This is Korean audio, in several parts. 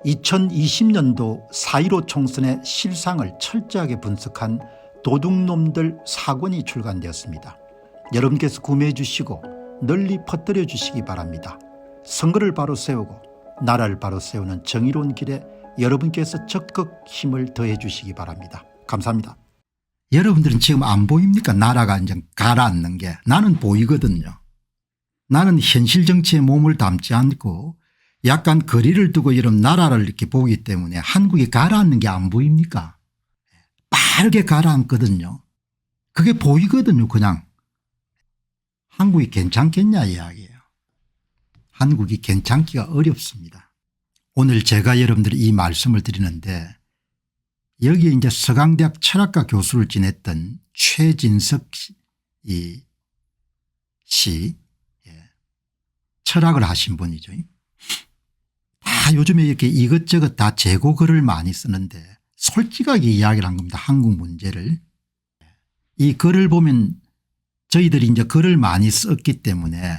2020년도 4.15 총선의 실상을 철저하게 분석한 도둑놈들 4권이 출간되었습니다. 여러분께서 구매해 주시고 널리 퍼뜨려 주시기 바랍니다. 선거를 바로 세우고 나라를 바로 세우는 정의로운 길에 여러분께서 적극 힘을 더해 주시기 바랍니다. 감사합니다. 여러분들은 지금 안 보입니까? 나라가 이제 가라앉는 게. 나는 보이거든요. 나는 현실 정치에 몸을 담지 않고 약간 거리를 두고 이런 나라를 이렇게 보기 때문에 한국이 가라앉는 게 안 보입니까? 빠르게 가라앉거든요. 그게 보이거든요. 그냥. 한국이 괜찮겠냐 이야기예요. 한국이 괜찮기가 어렵습니다. 오늘 제가 여러분들이 이 말씀을 드리는데 여기에 이제 서강대학 철학과 교수를 지냈던 최진석 씨 철학을 하신 분이죠. 다 요즘에 이렇게 이것저것 다 재고글을 많이 쓰는데 솔직하게 이야기를 한 겁니다. 한국 문제를. 이 글을 보면 저희들이 이제 글을 많이 썼기 때문에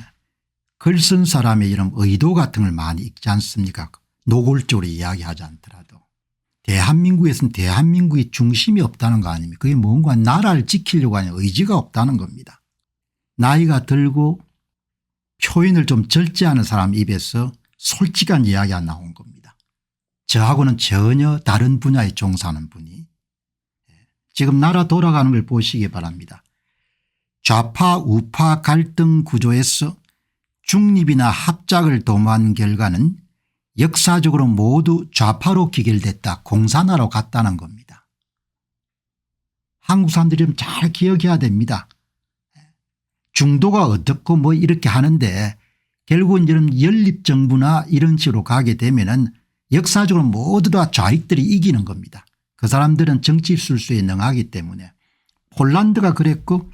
글 쓴 사람의 이런 의도 같은 걸 많이 읽지 않습니까? 노골적으로 이야기하지 않더라도. 대한민국에서는 대한민국이 중심이 없다는 거 아닙니까? 그게 뭔가 나라를 지키려고 하는 의지가 없다는 겁니다. 나이가 들고 표현을 좀 절제하는 사람 입에서 솔직한 이야기가 나온 겁니다. 저하고는 전혀 다른 분야에 종사하는 분이. 지금 나라 돌아가는 걸 보시기 바랍니다. 좌파 우파 갈등 구조에서 중립이나 합작을 도모한 결과는 역사적으로 모두 좌파로 기결됐다. 공산화로 갔다는 겁니다. 한국 사람들이 좀 잘 기억해야 됩니다. 중도가 어떻고 뭐 이렇게 하는데 결국은 이런 연립정부나 이런 식으로 가게 되면은 역사적으로 모두 다 좌익들이 이기는 겁니다. 그 사람들은 정치 술수에 능하기 때문에. 폴란드가 그랬고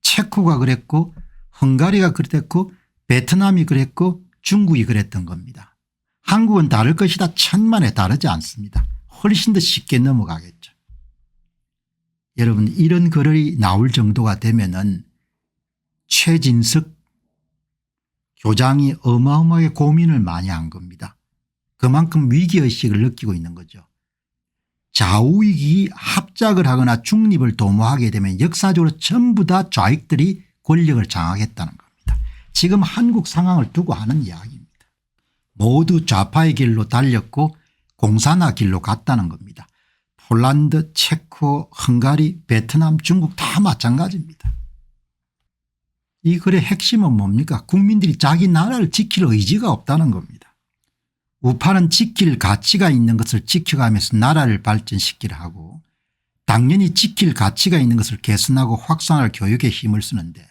체코가 그랬고 헝가리가 그랬고 베트남이 그랬고 중국이 그랬던 겁니다. 한국은 다를 것이다. 천만에 다르지 않습니다. 훨씬 더 쉽게 넘어가겠죠. 여러분 이런 글이 나올 정도가 되면은 최진석 교장이 어마어마하게 고민을 많이 한 겁니다. 그만큼 위기의식을 느끼고 있는 거죠. 좌우익이 합작을 하거나 중립을 도모하게 되면 역사적으로 전부 다 좌익들이 권력을 장악했다는 겁니다. 지금 한국 상황을 두고 하는 이야기입니다. 모두 좌파의 길로 달렸고 공산화 길로 갔다는 겁니다. 폴란드, 체코, 헝가리, 베트남, 중국 다 마찬가지입니다. 이 글의 핵심은 뭡니까? 국민들이 자기 나라를 지킬 의지가 없다는 겁니다. 우파는 지킬 가치가 있는 것을 지켜가면서 나라를 발전시키려 하고 당연히 지킬 가치가 있는 것을 개선하고 확산할 교육에 힘을 쓰는데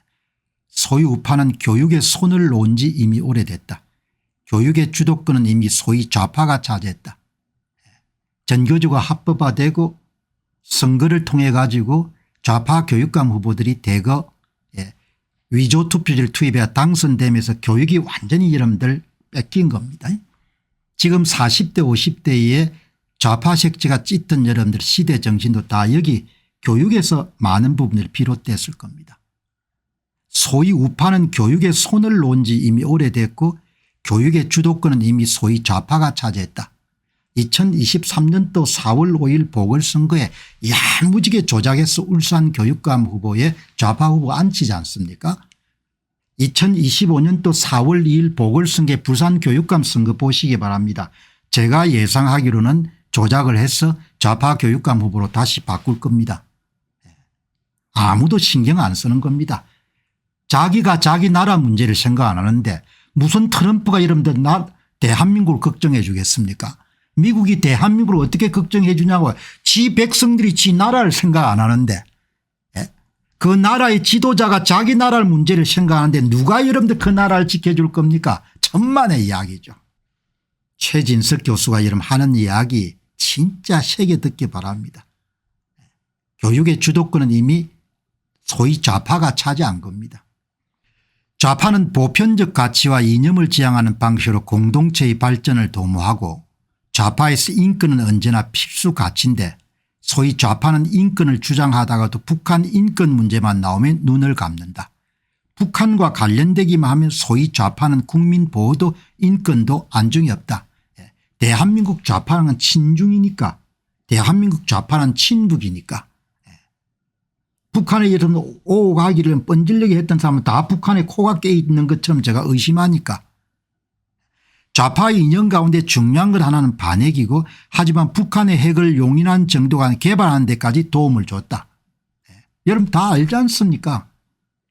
소위 우파는 교육에 손을 놓은 지 이미 오래됐다. 교육의 주도권은 이미 소위 좌파가 차지했다. 전교조가 합법화되고 선거를 통해 가지고 좌파 교육감 후보들이 대거 위조 투표지를 투입해 당선되면서 교육이 완전히 여러분들 뺏긴 겁니다. 지금 40대 50대에 좌파 색지가 짙은 여러분들 시대 정신도 다 여기 교육에서 많은 부분들이 비롯됐을 겁니다. 소위 우파는 교육에 손을 놓은 지 이미 오래됐고 교육의 주도권은 이미 소위 좌파가 차지했다. 2023년도 4월 5일 보궐선거에 야무지게 조작해서 울산 교육감 후보에 좌파 후보 앉히지 않습니까? 2025년도 4월 2일 보궐선거 부산 교육감 선거 보시기 바랍니다. 제가 예상하기로는 조작을 해서 좌파 교육감 후보로 다시 바꿀 겁니다. 아무도 신경 안 쓰는 겁니다. 자기가 자기 나라 문제를 생각 안 하는데 무슨 트럼프가 여러분들 대한민국을 걱정해 주겠습니까? 미국이 대한민국을 어떻게 걱정해 주냐고. 지 백성들이 지 나라를 생각 안 하는데 그 나라의 지도자가 자기 나라의 문제를 생각하는데 누가 여러분들 그 나라를 지켜줄 겁니까? 천만의 이야기죠. 최진석 교수가 여러분 하는 이야기 진짜 새겨 듣기 바랍니다. 교육의 주도권은 이미 소위 좌파가 차지한 겁니다. 좌파는 보편적 가치와 이념을 지향하는 방식으로 공동체의 발전을 도모하고 좌파에서 인권은 언제나 필수 가치인데 소위 좌파는 인권을 주장하다가도 북한 인권 문제만 나오면 눈을 감는다. 북한과 관련되기만 하면 소위 좌파는 국민 보호도 인권도 안중이 없다. 대한민국 좌파는 친중이니까, 대한민국 좌파는 친북이니까. 북한에 이런 오가기를 뻔질려게 했던 사람은 다 북한에 코가 깨 있는 것처럼 제가 의심하니까. 좌파의 이념 가운데 중요한 것 하나는 반핵이고, 하지만 북한의 핵을 용인한 정도가 개발하는 데까지 도움을 줬다. 여러분 다 알지 않습니까?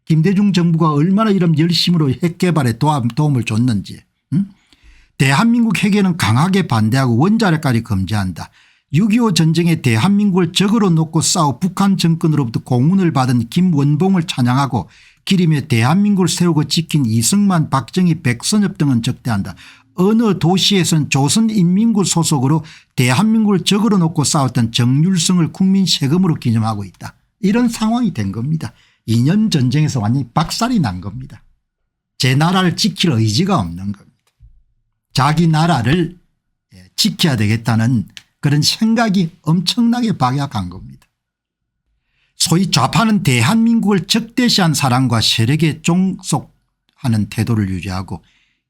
김대중 정부가 얼마나 이런 열심으로 핵 개발에 도움을 줬는지. 대한민국 핵에는 강하게 반대하고 원자력까지 금지한다. 6.25 전쟁에 대한민국을 적으로 놓고 싸워 북한 정권으로부터 공훈을 받은 김원봉을 찬양하고 기림에 대한민국을 세우고 지킨 이승만, 박정희, 백선엽 등은 적대한다. 어느 도시에선 조선인민군 소속으로 대한민국을 적으로 놓고 싸웠던 정률성을 국민 세금으로 기념하고 있다. 이런 상황이 된 겁니다. 2년 전쟁에서 완전히 박살이 난 겁니다. 제 나라를 지킬 의지가 없는 겁니다. 자기 나라를 지켜야 되겠다는 그런 생각이 엄청나게 박약한 겁니다. 소위 좌파는 대한민국을 적대시한 사람과 세력에 종속하는 태도를 유지하고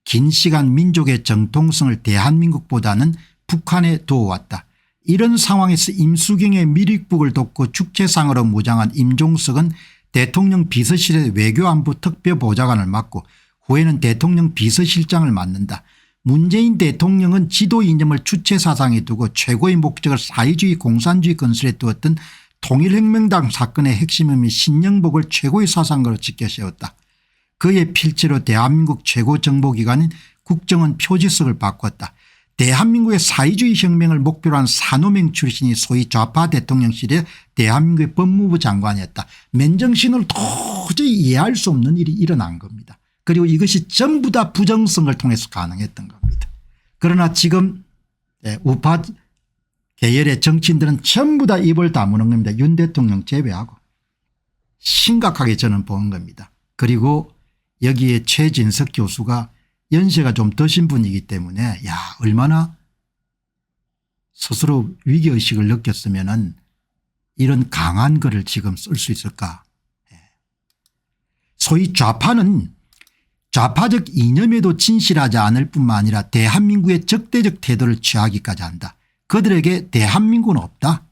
긴 시간 민족의 정통성을 대한민국보다는 북한에 두어왔다. 이런 상황에서 임수경의 미륵북을 돕고 축제상으로 무장한 임종석은 대통령 비서실의 외교안보 특별보좌관을 맡고 후에는 대통령 비서실장을 맡는다. 문재인 대통령은 지도 이념을 주체 사상에 두고 최고의 목적을 사회주의 공산주의 건설에 두었던 통일혁명당 사건의 핵심인 신영복을 최고의 사상가로 지켜세웠다. 그의 필체로 대한민국 최고 정보기관인 국정원 표지석을 바꿨다. 대한민국의 사회주의 혁명을 목표로 한 산호맹 출신이 소위 좌파 대통령실의 대한민국의 법무부 장관이었다. 맨정신으로 도저히 이해할 수 없는 일이 일어난 겁니다. 그리고 이것이 전부 다 부정선거를 통해서 가능했던 겁니다. 그러나 지금 우파 계열의 정치인들은 전부 다 입을 다무는 겁니다. 윤 대통령 제외하고. 심각하게 저는 보는 겁니다. 그리고 여기에 최진석 교수가 연세가 좀 드신 분이기 때문에 야 얼마나 스스로 위기의식을 느꼈으면 이런 강한 글을 지금 쓸 수 있을까. 소위 좌파는 좌파적 이념에도 진실하지 않을 뿐만 아니라 대한민국의 적대적 태도를 취하기까지 한다. 그들에게 대한민국은 없다.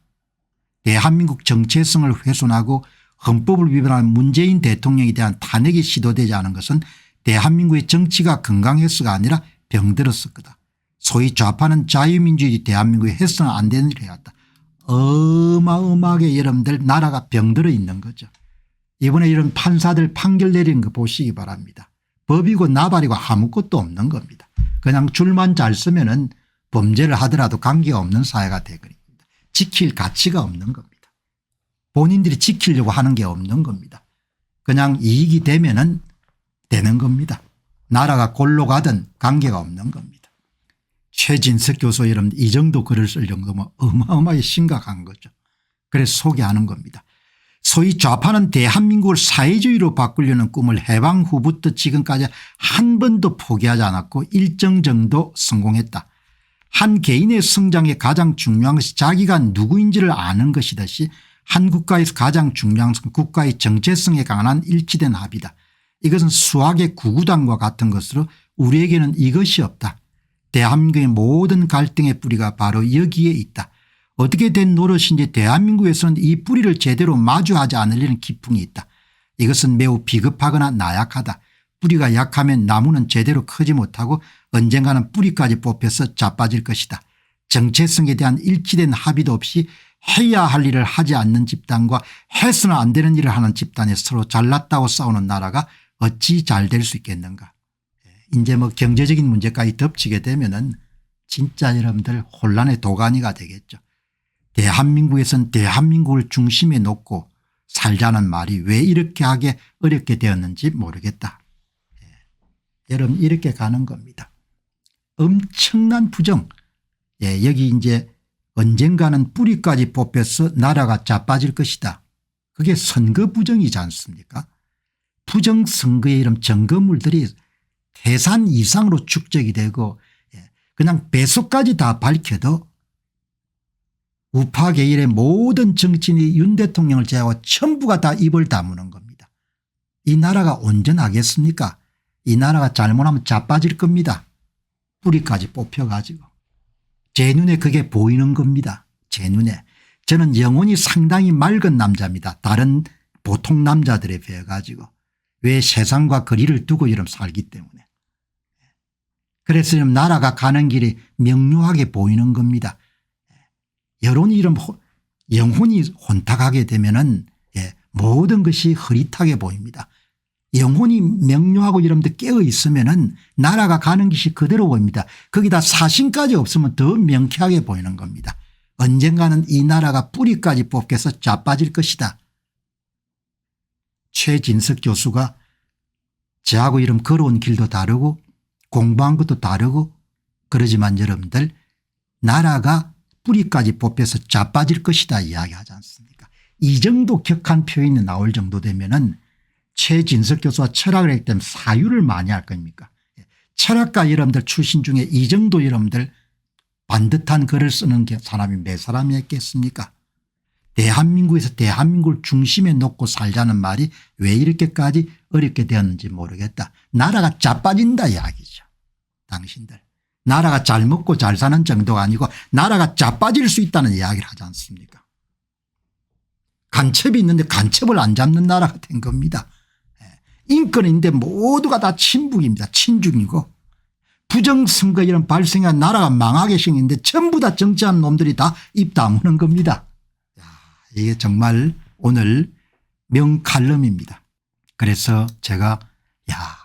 대한민국 정체성을 훼손하고 헌법을 위반한 문재인 대통령에 대한 탄핵이 시도되지 않은 것은 대한민국의 정치가 건강해서가 아니라 병들었을 거다. 소위 좌파는 자유민주주의 대한민국에 해서는 안 되는 일을 해왔다. 어마어마하게 여러분들 나라가 병들어 있는 거죠. 이번에 이런 판사들 판결 내리는 거 보시기 바랍니다. 법이고 나발이고 아무것도 없는 겁니다. 그냥 줄만 잘 쓰면은 범죄를 하더라도 관계가 없는 사회가 되거든요. 지킬 가치가 없는 겁니다. 본인들이 지키려고 하는 게 없는 겁니다. 그냥 이익이 되면은 되는 겁니다. 나라가 골로 가든 관계가 없는 겁니다. 최진석 교수 여러분 이 정도 글을 쓸 정도면 어마어마하게 심각한 거죠. 그래서 소개하는 겁니다. 소위 좌파는 대한민국을 사회주의로 바꾸려는 꿈을 해방 후부터 지금까지 한 번도 포기하지 않았고 일정 정도 성공했다. 한 개인의 성장에 가장 중요한 것이 자기가 누구인지를 아는 것이듯이 한 국가에서 가장 중요한 것은 국가의 정체성에 관한 일치된 합의다. 이것은 수학의 구구단과 같은 것으로 우리에게는 이것이 없다. 대한민국의 모든 갈등의 뿌리가 바로 여기에 있다. 어떻게 된 노릇인지 대한민국에서는 이 뿌리를 제대로 마주하지 않으려는 기풍이 있다. 이것은 매우 비겁하거나 나약하다. 뿌리가 약하면 나무는 제대로 크지 못하고 언젠가는 뿌리까지 뽑혀서 자빠질 것이다. 정체성에 대한 일치된 합의도 없이 해야 할 일을 하지 않는 집단과 해서는 안 되는 일을 하는 집단이 서로 잘났다고 싸우는 나라가 어찌 잘 될 수 있겠는가. 이제 뭐 경제적인 문제까지 덮치게 되면은 진짜 여러분들 혼란의 도가니가 되겠죠. 대한민국에선 대한민국을 중심에 놓고 살자는 말이 왜 이렇게 하게 어렵게 되었는지 모르겠다. 여러분 이렇게 가는 겁니다. 엄청난 부정. 여기 이제 언젠가는 뿌리까지 뽑혀서 나라가 자빠질 것이다. 그게 선거 부정이지 않습니까? 부정 선거의 이런 증거물들이 태산 이상으로 축적이 되고 그냥 배수까지 다 밝혀도 우파 계열의 모든 정치인이 윤 대통령을 제외하고 전부가 다 입을 다무는 겁니다. 이 나라가 온전하겠습니까? 이 나라가 잘못하면 자빠질 겁니다. 뿌리까지 뽑혀가지고. 제 눈에 그게 보이는 겁니다. 제 눈에. 저는 영혼이 상당히 맑은 남자입니다. 다른 보통 남자들에 비해 가지고. 왜 세상과 거리를 두고 이런 살기 때문에. 그래서 지금 나라가 가는 길이 명료하게 보이는 겁니다. 여론이 이런 영혼이 혼탁하게 되면은 모든 것이 흐릿하게 보입니다. 영혼이 명료하고 여러분들 깨어 있으면은 나라가 가는 것이 그대로 보입니다. 거기다 사심까지 없으면 더 명쾌하게 보이는 겁니다. 언젠가는 이 나라가 뿌리까지 뽑혀서 자빠질 것이다. 최진석 교수가 저하고 이런 걸어온 길도 다르고 공부한 것도 다르고 그러지만 여러분들 나라가 뿌리까지 뽑혀서 자빠질 것이다 이야기하지 않습니까? 이 정도 격한 표현이 나올 정도 되면은 최진석 교수와 철학을 했기 때문에 사유를 많이 할 겁니까? 철학가 여러분들 출신 중에 이 정도 여러분들 반듯한 글을 쓰는 사람이 몇 사람이 있겠습니까? 대한민국에서 대한민국을 중심에 놓고 살자는 말이 왜 이렇게까지 어렵게 되었는지 모르겠다. 나라가 자빠진다 이야기죠. 당신들. 나라가 잘 먹고 잘 사는 정도가 아니고 나라가 자빠질 수 있다는 이야기를 하지 않습니까? 간첩이 있는데 간첩을 안 잡는 나라가 된 겁니다. 인권인데 모두가 다 친북입니다. 친중이고 부정선거 이런 발생한 나라가 망하게 생겼는데 전부 다 정치하는 놈들이 다 입 다무는 겁니다. 이게 정말 오늘 명칼럼입니다. 그래서 제가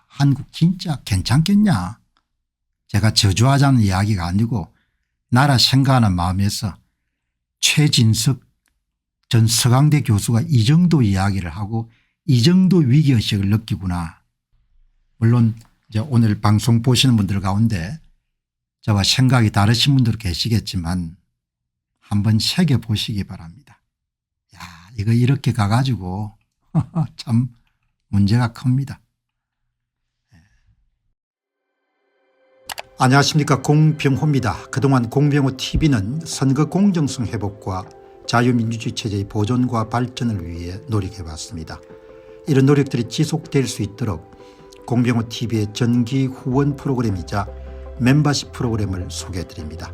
한국 진짜 괜찮겠냐. 제가 저주하자는 이야기가 아니고 나라 생각하는 마음에서 최진석 전 서강대 교수가 이 정도 이야기를 하고 이 정도 위기의식을 느끼구나. 물론 이제 오늘 방송 보시는 분들 가운데 저와 생각이 다르신 분들 계시겠지만 한번 새겨보시기 바랍니다. 이거 이렇게 가가지고 참 문제가 큽니다. 안녕하십니까, 공병호입니다. 그동안 공병호 TV는 선거 공정성 회복과 자유민주주의 체제의 보존과 발전을 위해 노력해왔습니다. 이런 노력들이 지속될 수 있도록 공병호 TV의 정기 후원 프로그램이자 멤버십 프로그램을 소개해드립니다.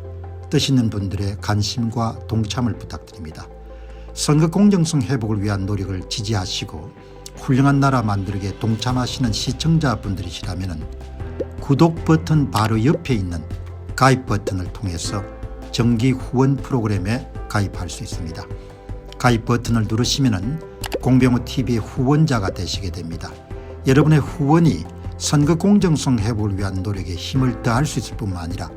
뜻 있는 분들의 관심과 동참을 부탁드립니다. 선거 공정성 회복을 위한 노력을 지지하시고 훌륭한 나라 만들기에 동참하시는 시청자분들이시라면 구독 버튼 바로 옆에 있는 가입 버튼을 통해서 정기 후원 프로그램에 가입할 수 있습니다. 가입 버튼을 누르시면 공병호 TV의 후원자가 되시게 됩니다. 여러분의 후원이 선거 공정성 회복을 위한 노력에 힘을 더할 수 있을 뿐만 아니라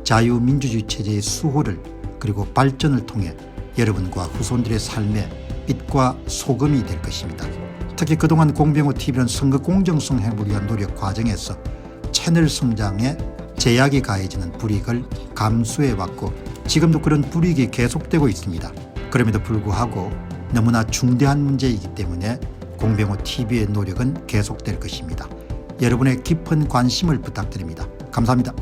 자유민주주의 체제의 수호를 그리고 발전을 통해 여러분과 후손들의 삶에 빛과 소금이 될 것입니다. 특히 그동안 공병호 TV는 선거 공정성 회복을 위한 노력 과정에서 채널 성장에 제약이 가해지는 불이익을 감수해왔고 지금도 그런 불이익이 계속되고 있습니다. 그럼에도 불구하고 너무나 중대한 문제이기 때문에 공병호 TV의 노력은 계속될 것입니다. 여러분의 깊은 관심을 부탁드립니다. 감사합니다.